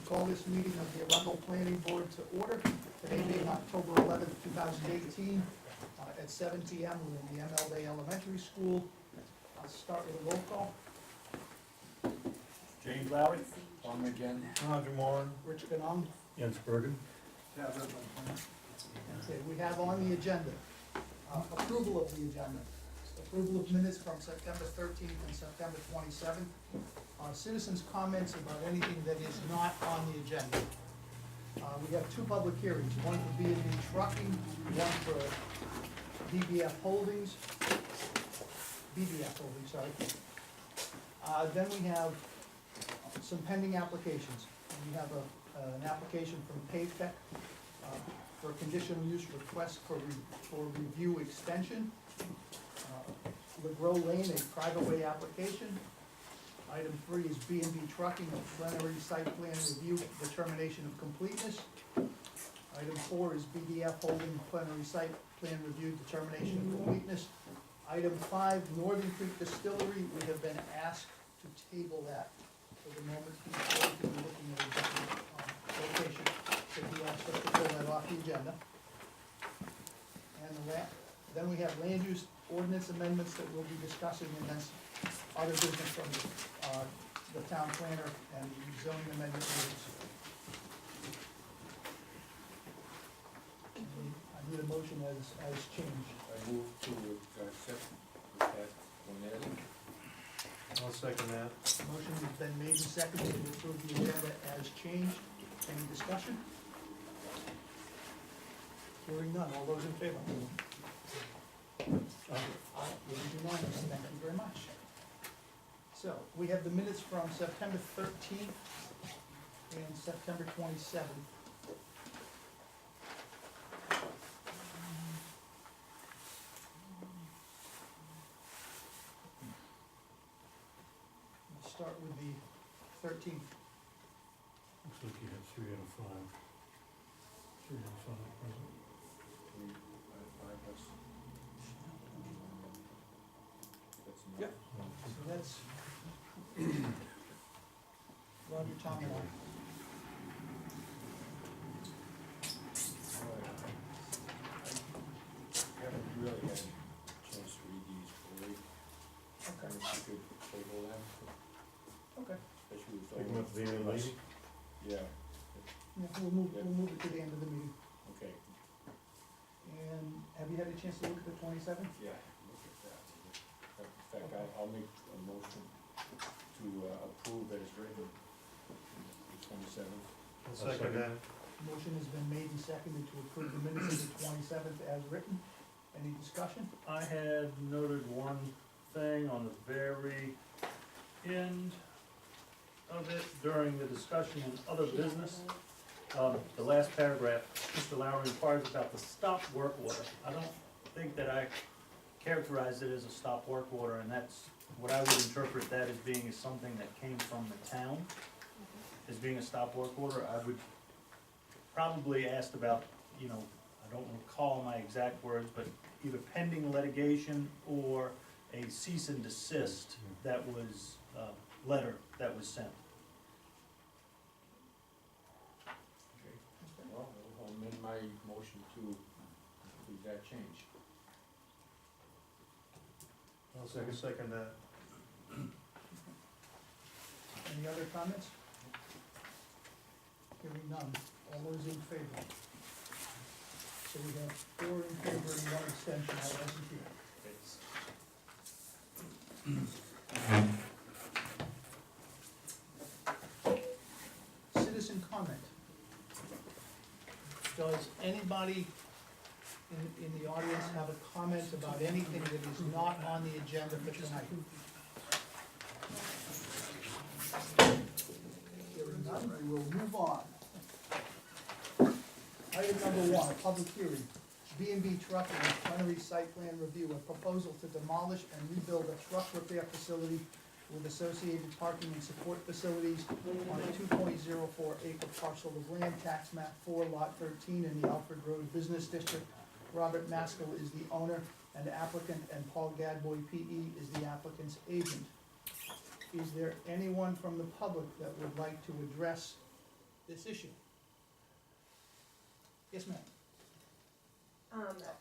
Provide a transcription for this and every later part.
call this meeting of the Arundel Planning Board to order. Today being October 11th, 2018, at 7 p.m. in the ML Day Elementary School. I'll start with a roll call. James Lowry. Tom again. Roger Moore. Rich Ganong. Jens Bergen. Okay, we have on the agenda, approval of the agenda. Approval of minutes from September 13th and September 27th. Citizens' comments about anything that is not on the agenda. We have two public hearings, one for B&B Trucking, one for BBF Holdings, sorry. Then we have some pending applications. We have an application from Pavtech for a conditional use request for review extension. LeGros Lane, a private way application. Item 3 is B&B Trucking, a plenary site plan review, determination of completeness. Item 4 is BDF Holding, plenary site plan review, determination of completeness. Item 5, Northern Creek Distillery, we have been asked to table that for the moment because we're looking at a different location. So he asked us to pull that off the agenda. And then we have land use ordinance amendments that we'll be discussing, and then other business from the town planner and zoning amendment rules. I need a motion as changed. I move to accept that one. I'll second that. Motion has been made and seconded to approve the agenda as changed. Any discussion? Hearing none. All those in favor? Aye. It is unanimous. Thank you very much. So, we have the minutes from September 13th and September 27th. We'll start with the 13th. Looks like you have 3 out of 5. 3 out of 5 present. That's enough. Yep. So that's Roger, Tom, and I. I haven't really had a chance to read these fully. Okay. If you could table them, Okay. especially with Pick them up at the end of the meeting. Yeah, Yeah, we'll move it to the end of the meeting. okay, And have you had a chance to look at the 27th? yeah, look at that. In fact, I'll make a motion to approve as written, the 27th. I'll second that. Motion has been made and seconded to approve the minutes of the 27th as written. Any discussion? I had noted one thing on the very end of it during the discussion in other business. The last paragraph, Mr. Lowry inquires about the stop work order. I don't think that I characterized it as a stop work order, and that's what I would interpret that as being is something that came from the town, as being a stop work order. I would probably asked about, I don't recall my exact words, but either pending litigation or a cease and desist that was, letter that was sent. Okay, well, I'll amend my motion to include that change. I'll second that. Any other comments? Hearing none. All those in favor? So we have 4 in favor and 1 abstention. I wasn't here. Citizen comment. Does anybody in the audience have a comment about anything that is not on the agenda for tonight? Hearing none, we will move on. Item number 1, a public hearing. B&B Trucking, plenary site plan review, a proposal to demolish and rebuild a truck repair facility with associated parking and support facilities on a 2.04 acre parcel of land, tax map 4, lot 13 in the Alfred Road Business District. Robert Maskell is the owner and applicant, and Paul Gadboy, P.E., is the applicant's agent. Is there anyone from the public that would like to address this issue. Yes, ma'am.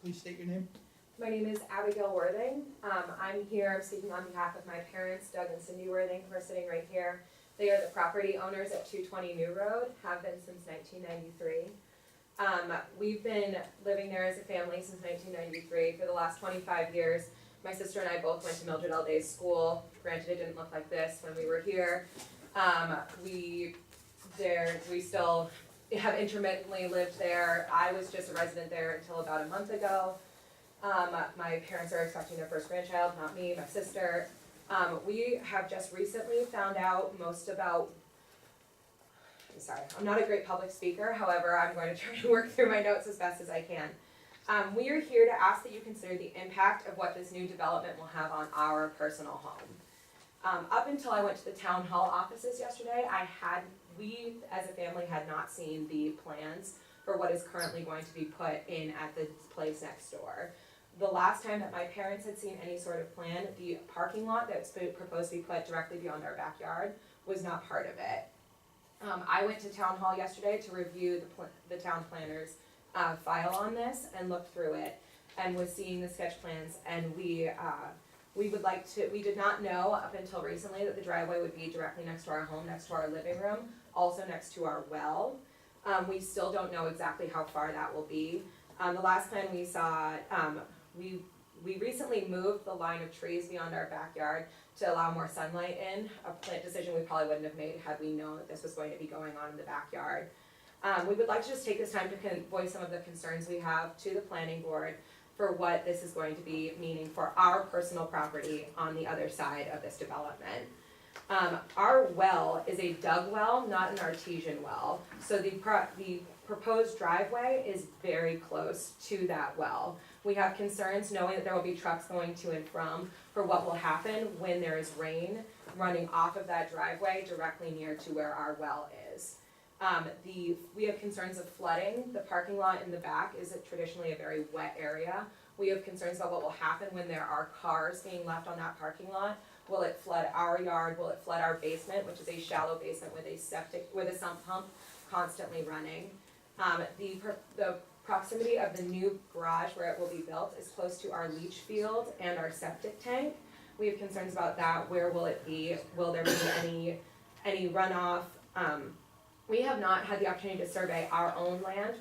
Please state your name. My name is Abigail Worthing. I'm here, I'm speaking on behalf of my parents, Doug and Cindy Worthing, who are sitting right here. They are the property owners at 220 New Road, have been since 1993. We've been living there as a family since 1993. For the last 25 years, my sister and I both went to Mildred L. Day's school. Granted, it didn't look like this when we were here. We still have intermittently lived there. I was just a resident there until about a month ago. My parents are expecting their first grandchild, not me, my sister. We have just recently found out I'm not a great public speaker, however, I'm going to try to work through my notes as best as I can. We are here to ask that you consider the impact of what this new development will have on our personal home. Up until I went to the town hall offices yesterday, we as a family had not seen the plans for what is currently going to be put in at the place next door. The last time that my parents had seen any sort of plan, the parking lot that's proposed to be put directly beyond our backyard was not part of it. I went to town hall yesterday to review the town planner's file on this and looked through it and was seeing the sketch plans, and we did not know up until recently that the driveway would be directly next to our home, next to our living room, also next to our well. We still don't know exactly how far that will be. The last plan we saw, we recently moved the line of trees beyond our backyard to allow more sunlight in, a plant decision we probably wouldn't have made had we known that this was going to be going on in the backyard. We would like to just take this time to voice some of the concerns we have to the planning board for what this is going to be meaning for our personal property on the other side of this development. Our well is a dug well, not an artesian well, so the proposed driveway is very close to that well. We have concerns knowing that there will be trucks going to and from for what will happen when there is rain running off of that driveway directly near to where our well is. We have concerns of flooding. The parking lot in the back is traditionally a very wet area. We have concerns about what will happen when there are cars being left on that parking lot. Will it flood our yard? Will it flood our basement, which is a shallow basement with a sump pump constantly running? The proximity of the new garage where it will be built is close to our leach field and our septic tank. We have concerns about that. Where will it be? Will there be any runoff? We have not had the opportunity to survey our own land.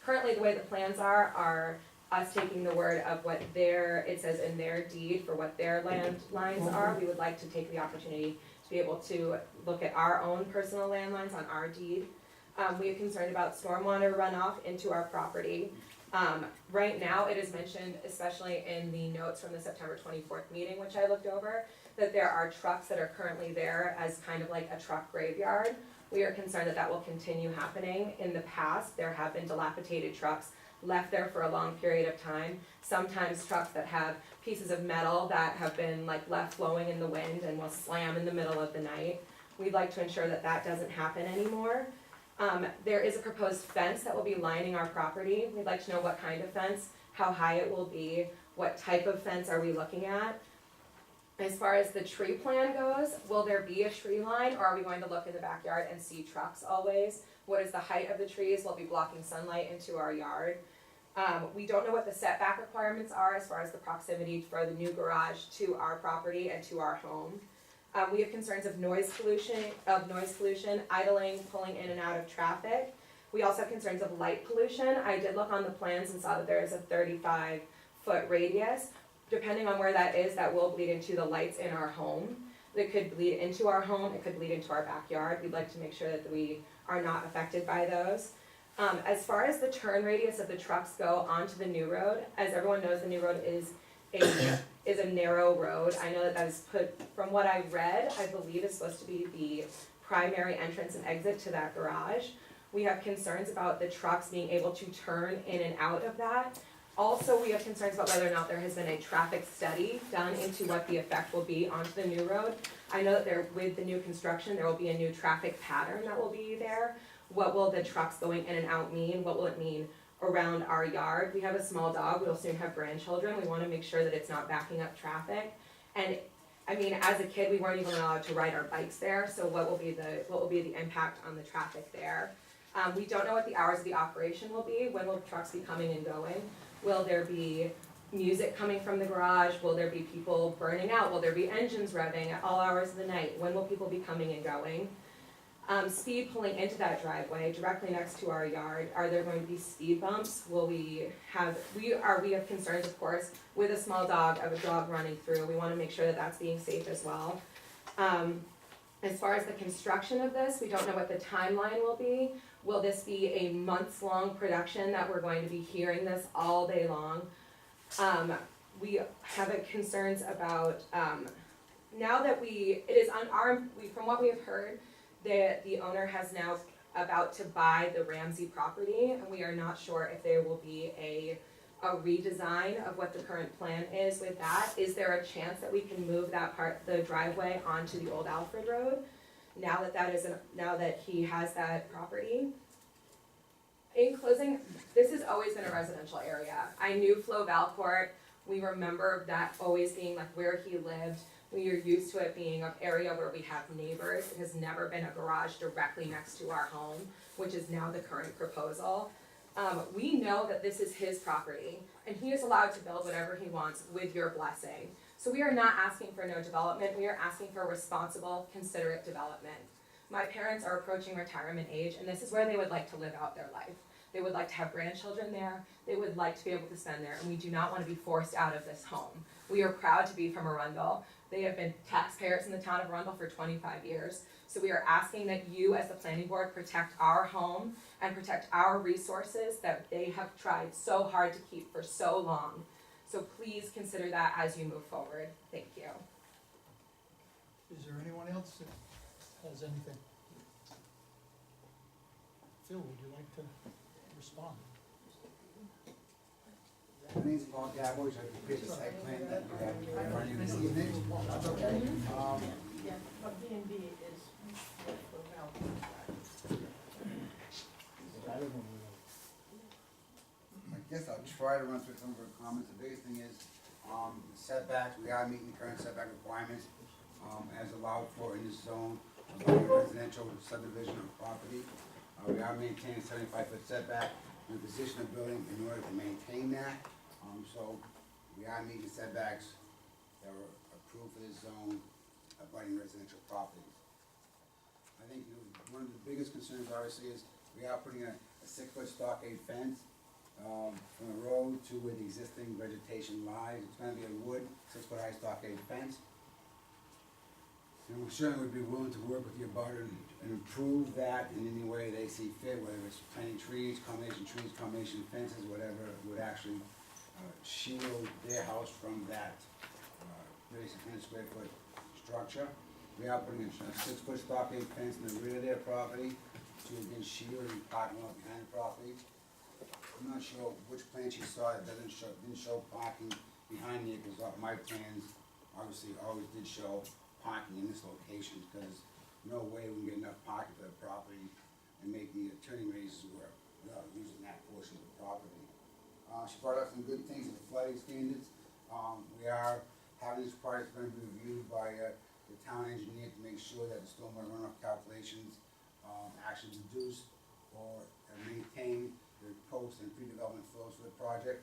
Currently the way the plans are us taking the word of what it says in their deed for what their land lines are. We would like to take the opportunity to be able to look at our own personal land lines on our deed. We are concerned about stormwater runoff into our property. Right now, it is mentioned, especially in the notes from the September 24th meeting, which I looked over, that there are trucks that are currently there as kind of like a truck graveyard. We are concerned that that will continue happening. In the past, there have been dilapidated trucks left there for a long period of time. Sometimes trucks that have pieces of metal that have been left flowing in the wind and will slam in the middle of the night. We'd like to ensure that that doesn't happen anymore. There is a proposed fence that will be lining our property. We'd like to know what kind of fence, how high it will be, what type of fence are we looking at. As far as the tree plan goes, will there be a tree line, or are we going to look in the backyard and see trucks always? What is the height of the trees? Will be blocking sunlight into our yard. We don't know what the setback requirements are as far as the proximity for the new garage to our property and to our home. We have concerns of noise pollution, idling, pulling in and out of traffic. We also have concerns of light pollution. I did look on the plans and saw that there is a 35-foot radius. Depending on where that is, that will bleed into the lights in our home. It could bleed into our home, it could bleed into our backyard. We'd like to make sure that we are not affected by those. As far as the turn radius of the trucks go onto the new road, as everyone knows, the new road is a narrow road. I know that is from what I read, I believe is supposed to be the primary entrance and exit to that garage. We have concerns about the trucks being able to turn in and out of that. Also, we have concerns about whether or not there has been a traffic study done into what the effect will be onto the new road. I know that with the new construction, there will be a new traffic pattern that will be there. What will the trucks going in and out mean? What will it mean around our yard? We have a small dog, we'll soon have grandchildren. We wanna make sure that it's not backing up traffic. And I mean, as a kid, we weren't even allowed to ride our bikes there, so what will be the impact on the traffic there? We don't know what the hours of the operation will be, when will trucks be coming and going? Will there be music coming from the garage? Will there be people burning out? Will there be engines revving at all hours of the night? When will people be coming and going? Speed pulling into that driveway directly next to our yard, are there going to be speed bumps? We have concerns, of course, with a small dog, of a dog running through, we wanna make sure that that's being safe as well. As far as the construction of this, we don't know what the timeline will be. Will this be a months-long production that we're going to be hearing this all day long? We have concerns about, now that from what we have heard, the owner has now about to buy the Ramsey property, and we are not sure if there will be a redesign of what the current plan is with that. Is there a chance that we can move the driveway onto the old Alfred Road, now that he has that property? In closing, this has always been a residential area. I knew Flo Valcourt, we remember that always being like where he lived. We are used to it being an area where we have neighbors. It has never been a garage directly next to our home, which is now the current proposal. We know that this is his property, and he is allowed to build whatever he wants with your blessing. So we are not asking for no development, we are asking for responsible, considerate development. My parents are approaching retirement age, and this is where they would like to live out their life. They would like to have grandchildren there, they would like to be able to spend there, and we do not want to be forced out of this home. We are proud to be from Arundel. They have been taxpayers in the town of Arundel for 25 years. So we are asking that you, as the planning board, protect our home and protect our resources that they have tried so hard to keep for so long. So please consider that as you move forward. Thank you. Is there anyone else that has anything? Phil, would you like to respond? My name's Paul Gavois, I prepared the site plan that you have in front of you this evening. Okay, Yeah, but B and B is for I guess I'll try to run through some of our comments. The biggest thing is, setbacks, we are meeting the current setback requirements, as allowed for in this zone, of a residential subdivision of property. We are maintaining 75-foot setback in the position of building in order to maintain that. So we are meeting setbacks that were approved for this zone abutting residential properties. I think one of the biggest concerns obviously is we are putting a 6-foot stockade fence from the road to where the existing vegetation lies. It's gonna be a wood 6-foot high stockade fence. And we certainly would be willing to work with the abutter and improve that in any way they see fit, whether it's planting trees, combination fences, whatever would actually shield their house from that 3600 square foot structure. We are putting a 6-foot stockade fence in the rear of their property to again shield the parking lot behind the property. I'm not sure which plan she saw that didn't show parking behind it, because my plans obviously always did show parking in this location, because no way we can get enough parking for the property and make the turning radiuses work without using that portion of the property. She brought up some good things with the flooding standards. We are having this project going to be reviewed by the town engineer to make sure that the stormwater runoff calculations actually reduce or maintain the post and pre-development flows for the project.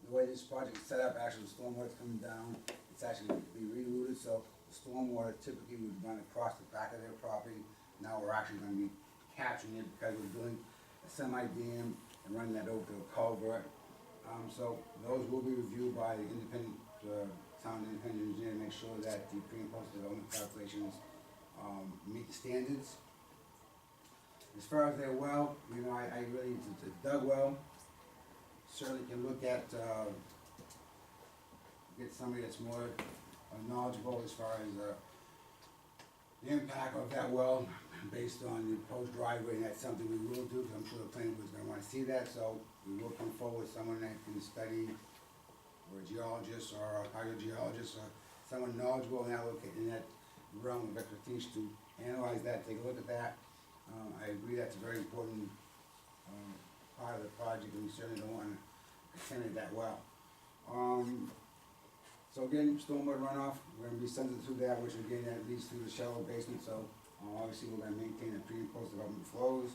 The way this project is set up, actually the stormwater is coming down, it's actually going to be rerouted, so the stormwater typically would run across the back of their property. Now we're actually going to be capturing it because we're doing a semi-dam and running that over to a culvert. So those will be reviewed by the independent, town independent engineer to make sure that the pre and post development calculations meet the standards. As far as their well, I really, it's a dug well. Certainly can look at, get somebody that's more knowledgeable as far as the impact of that well based on the proposed driveway, and that's something we will do, because I'm sure the planning board's gonna wanna see that, so we will come forward with someone that can study, or a geologist, or a hydrogeologist, or someone knowledgeable in that realm of expertise to analyze that, take a look at that. I agree that's a very important part of the project, and we certainly don't wanna contaminate that well. So again, stormwater runoff, we're gonna be sensitive to that, which again, that leads to the shallow basement, so, obviously, we're gonna maintain the pre and post development flows.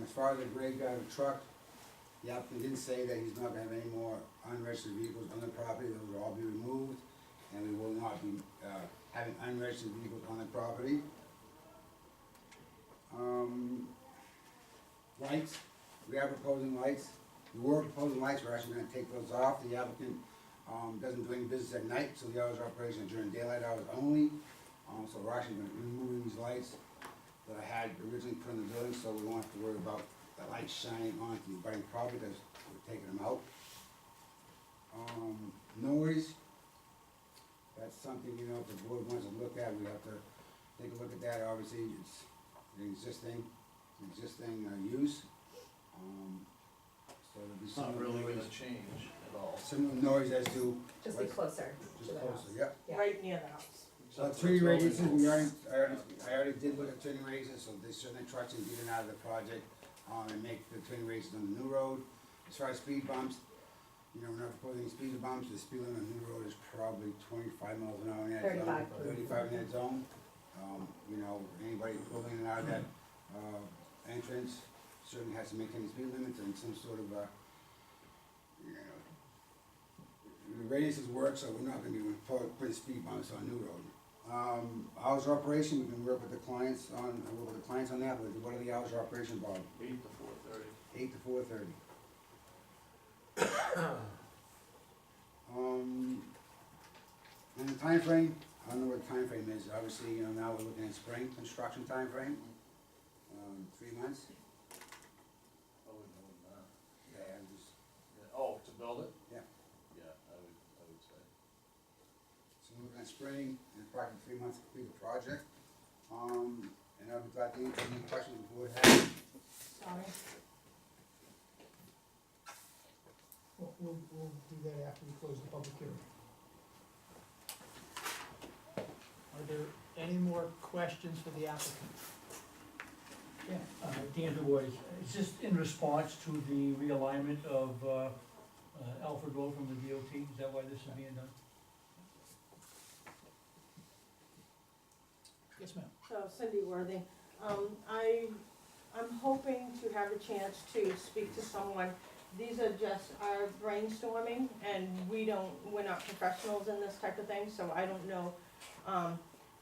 As far as the grade guide of the truck, the applicant did say that he's not gonna have any more unregistered vehicles on the property, those will all be removed, and we will not be, having unregistered vehicles on the property. Lights, we are proposing lights, we were proposing lights, we're actually gonna take those off, the applicant, doesn't do any business at night, so the hours of operation are during daylight hours only. So we're actually gonna be removing these lights that I had originally put in the building, so we won't have to worry about the lights shining onto the abutting property, because we're taking them out. Noise, that's something, you know, if the board wants to look at, we have to take a look at that, obviously, it's an existing use. So there'll be It's not some really noise, gonna change at all. similar noise as to, Just be closer to just the house. closer, yep. Yeah. Right near the house. Except for Turning the building. radiuses, I already did look at turning radiuses, so there's certain attractions getting out of the project, and make the turning radiuses on the new road. As far as speed bumps, you know, we're not proposing speed bumps, the speed limit on the new road is probably 25 miles an hour in that zone. 35. 35 in that zone. You know, anybody pulling in and out of that, entrance certainly has to maintain the speed limits and some sort of, you know, the radiuses work, so we're not gonna be putting speed bumps on new road. Hours of operation, we can work with the clients on that, but what are the hours of operation, Bob? 8 to 4:30. 8 to 4:30. And the timeframe, I don't know what the timeframe is, obviously, you know, now we're looking at spring construction timeframe, 3 months. Oh, no, not. Yeah, I'm just, Yeah. Oh, to build it? Yeah. Yeah, I would say. so we're looking at spring, and approximately 3 months to complete the project. And I'll be glad to answer any questions the board has. Sorry. We'll do that after we close the public hearing. Are there any more questions for the applicant? Yeah, Dan DuBois, is this in response to the realignment of, Alfred Road from the DOT? Is that why this is being done? Yes, ma'am. So Cindy Worthing, I'm hoping to have a chance to speak to someone. These are just our brainstorming, and we're not professionals in this type of thing, so I don't know.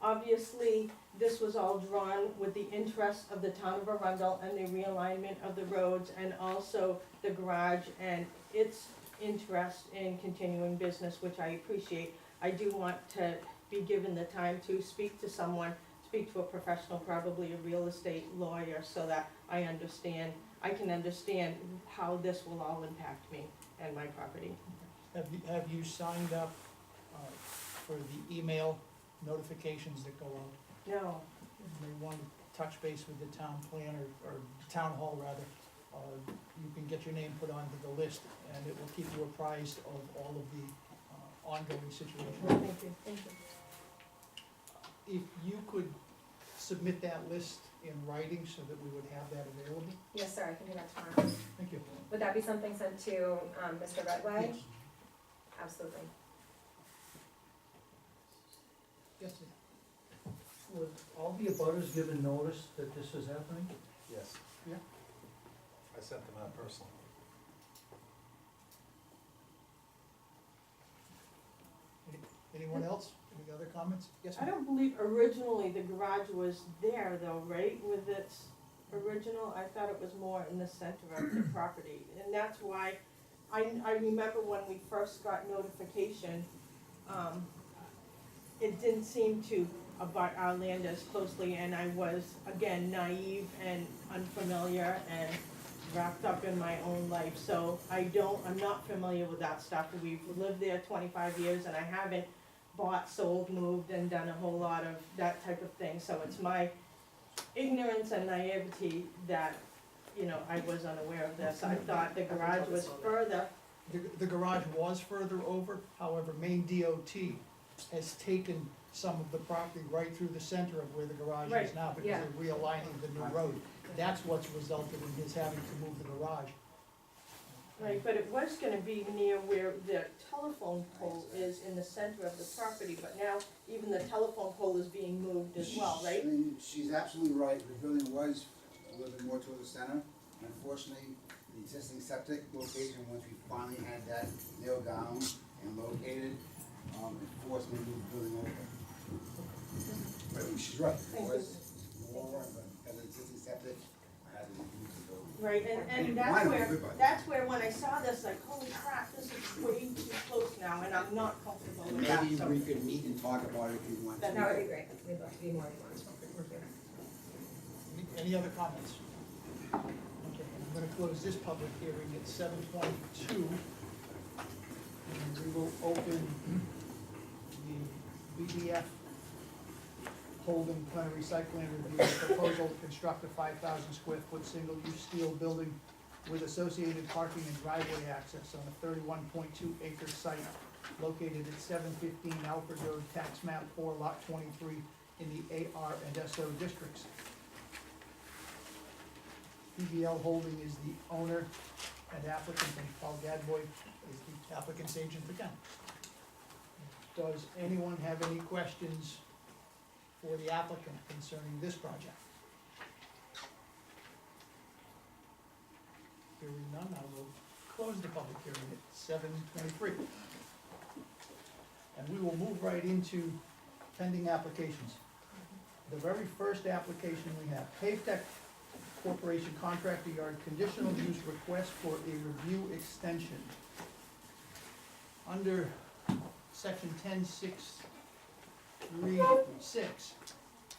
Obviously, this was all drawn with the interest of the town of Arundel and the realignment of the roads, and also the garage and its interest in continuing business, which I appreciate. I do want to be given the time to speak to someone, speak to a professional, probably a real estate lawyer, so that I can understand how this will all impact me and my property. Have you signed up for the email notifications that go out? No, You may want to touch base with the town planner, or town hall rather. You can get your name put onto the list, and it will keep you apprised of all of the ongoing situations. thank you, thank you. If you could submit that list in writing so that we would have that available, Yes, sir, I can do that tomorrow. thank you. Would that be something sent to, Mr. Redway? Yes. Absolutely. Yes, ma'am. Would all the abutters given notice that this is happening? Yes. Yeah. I sent them out personally. Anyone else? Any other comments? Yes, I ma'am. don't believe originally the garage was there though, right, with its original, I thought it was more in the center of the property, and that's why, I remember when we first got notification, it didn't seem to abut our land as closely, and I was, again, naive and unfamiliar and wrapped up in my own life, so I'm not familiar with that stuff. We've lived there 25 years, and I haven't bought, sold, moved, and done a whole lot of that type of thing, so it's my ignorance and naivety that, you know, I was unaware of this. I thought the garage was further. The garage was further over, however, Maine DOT has taken some of the property right through the center of where the garage is Right, now, because yeah. they're realigning the new road. That's what's resulted in his having to move the garage. Right, but it was gonna be near where the telephone pole is in the center of the property, but now even the telephone pole is being moved as well, right? I mean, she's absolutely right, the building was a little bit more toward the center. Unfortunately, the existing septic location, once we finally had that nailed down and located, it forced me to move the building over. But she's right, it Thank was more, but because of existing septic, I had to move the building. Right, and Why that's where when I saw this, like, holy crap, this is way too close now, and I'm not comfortable And with that, maybe so. we could meet and talk about it if you want to. That would be great, we'd love to be more informed. Any other comments? Okay, I'm gonna close this public hearing at 7:22. And we will open the BDF Holden Plenary Site Plan Review, proposal to construct a 5,000 square foot single-use steel building with associated parking and driveway access on a 31.2 acre site located at 715 Alfred Road, tax map 4, lot 23, in the AR and SO districts. PBL Holding is the owner and applicant, and Paul Gadboy is the applicant's agent again. Does anyone have any questions for the applicant concerning this project? Hearing none, I will close the public hearing at 7:23. And we will move right into pending applications. The very first application we have, Pavtech Corporation Contractor Yard Conditional Use Request for a Review Extension. Under section 10.6.3.6,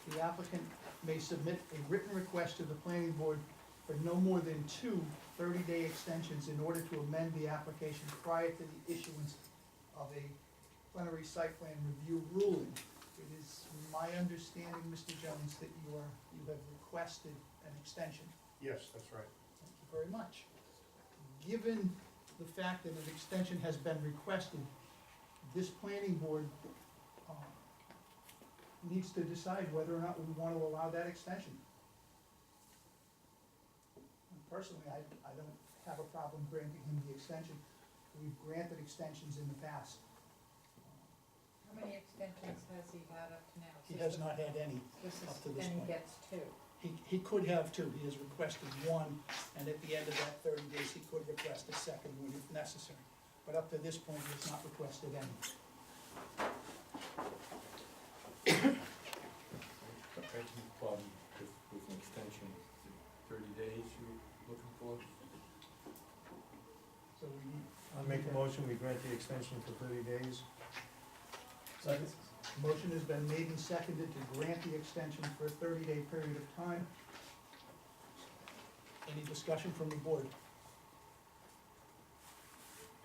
the applicant may submit a written request to the planning board for no more than 2 30-day extensions in order to amend the application prior to the issuance of a plenary site plan review ruling. It is my understanding, Mr. Jones, that you have requested an extension. Yes, that's right. Thank you very much. Given the fact that an extension has been requested, this planning board needs to decide whether or not we want to allow that extension. Personally, I don't have a problem granting him the extension. We've granted extensions in the past. How many extensions has he had up to now? He has not had any This up to is, this then he point. gets two. He could have two, he has requested one, and at the end of that 30 days, he could request a second one if necessary. But up to this point, he has not requested any. I have no problem with an extension. Is it 30 days you're looking for? So we need. I'll make a motion, we grant the extension for 30 days. Second. Motion has been made and seconded to grant the extension for a 30-day period of time. Any discussion from the board?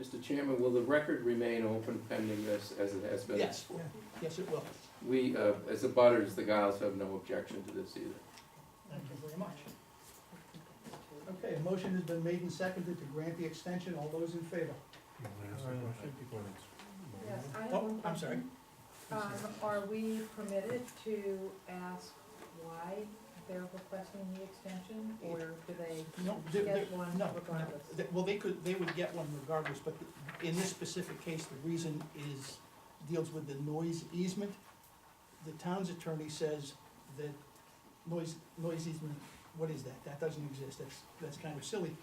Mr. Chairman, will the record remain open pending this as it has been? Yes, yes, it will. We, as a butters, the Giles have no objection to this either. Thank you very much. Okay, a motion has been made and seconded to grant the extension. All those in favor? Yes, I have Oh, one I'm sorry. question. Are we permitted to ask why they're requesting the extension, or do they No, get one no, regardless? Well, they would get one regardless, but in this specific case, the reason deals with the noise easement. The town's attorney says that noise easement, what is that? That doesn't exist, that's kind of silly.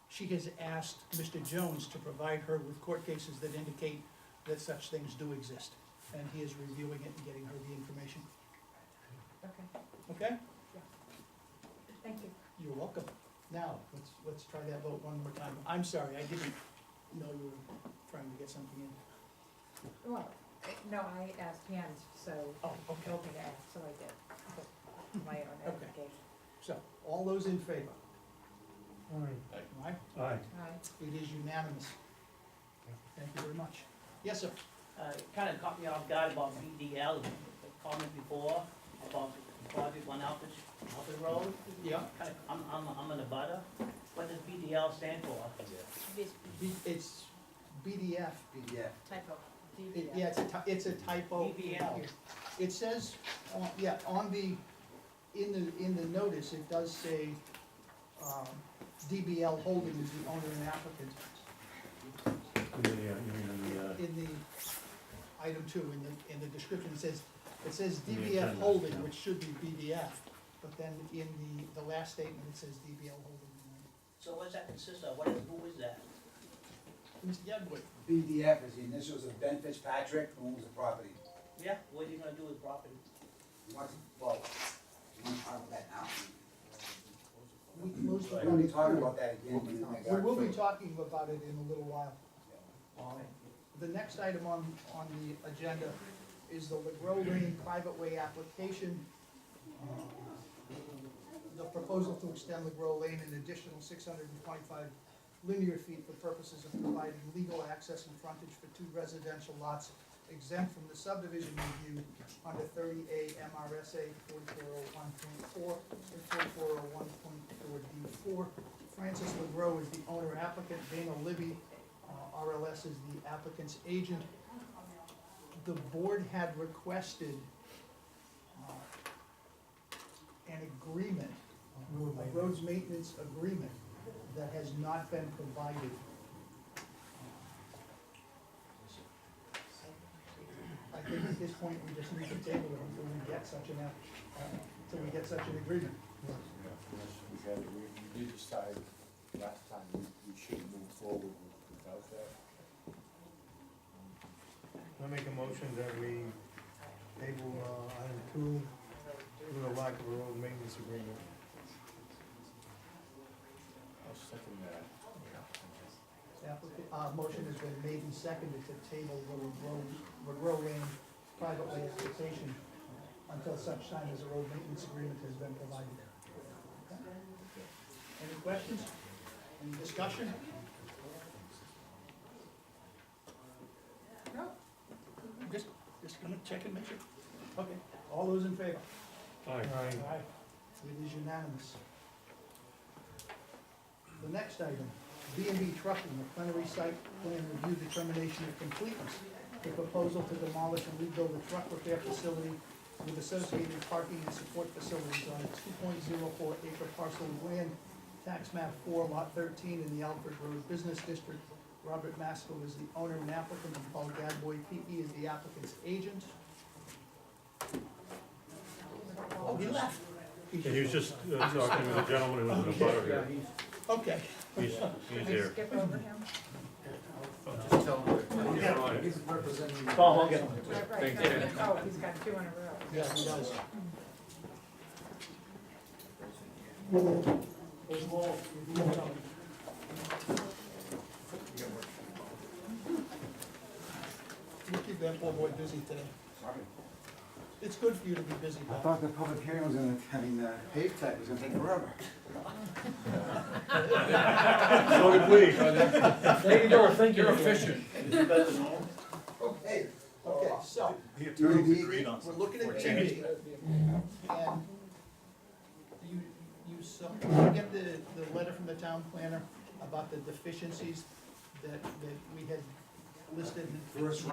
She has asked Mr. Jones to provide her with court cases that indicate that such things do exist, and he is reviewing it and getting her the information. Okay, Okay? thank you. You're welcome. Now, let's try that vote one more time. I'm sorry, I didn't know you were trying to get something in. Well, no, I asked Jens, so Oh, he okay. told me to ask, so I did. My own Okay. application. So, all those in favor? Aye. Aye. Aye. It is unanimous. Thank you very much. Yes, sir. It kind of caught me off guard about BDL, the comment before about the project on Alfred Road. Yeah. Kind of, I'm in a butter. What does BDL stand for? It's BDF. PDF. Typo. Yeah, it's a typo. BBL. It says, in the notice, it does say, DBL Holding is the owner and applicant. In the item two, in the description, it says In the DBF agenda, Holding, yeah. which should be BDF, but then in the last statement, it says DBL Holding. So what's that consist of? Who is that? Mr. Yagwood, BDF is the initials of Ben Fitzpatrick, who owns the property. Yeah, what are you gonna do with property? He wants, well, he wants to talk about that now. most of We're gonna be talking about that again. when we make we our- will be talking about it in a little while. The next item on the agenda is the LeGros Lane private way application. The proposal to extend LeGros Lane an additional 625 linear feet for purposes of providing legal access and frontage for two residential lots exempt from the subdivision review under 30A MRSA 4401.4 and 4401.4D4. Francis LeGros is the owner applicant, Dana Libby, RLS is the applicant's agent. The board had requested an agreement, a roads maintenance agreement that has not been provided. I think at this point, we just need to table it until we get such an agreement. We did decide last time we shouldn't move forward without that. I make a motion that we table, item two, due to lack of a road maintenance agreement. I'll second that. Motion has been made and seconded to table the LeGros Lane private way application until such time as a road maintenance agreement has been provided. Okay. Any questions? Any discussion? No? Just gonna check and make sure. Okay, all those in favor? Aye. It is unanimous. The next item, B&B Trucking, the plenary site plan review determination of completeness. The proposal to demolish and rebuild a truck repair facility with associated parking and support facilities on a 2.04 acre parcel of land, tax map 4, lot 13 in the Alfred Road Business District. Robert Maskell is the owner and applicant, and Paul Gadboy, P.E. is the applicant's agent. Oh, he left. And he was just talking with a gentleman who was in a butter here. Okay. He's here. Skip over him? He's representing. Paul Hogan. Right, Thank right. you. Oh, he's got two in a row. Yeah, he does. You keep that poor boy busy today. It's good for you to be busy, I Bob. thought the public hearing was gonna, the pave tech was gonna take forever. So did we. Maybe they were thinking. You're efficient. Okay. Okay, so, The attorneys agreed on we're looking at something. B&B, and you get the letter from the town planner about the deficiencies that we had listed. First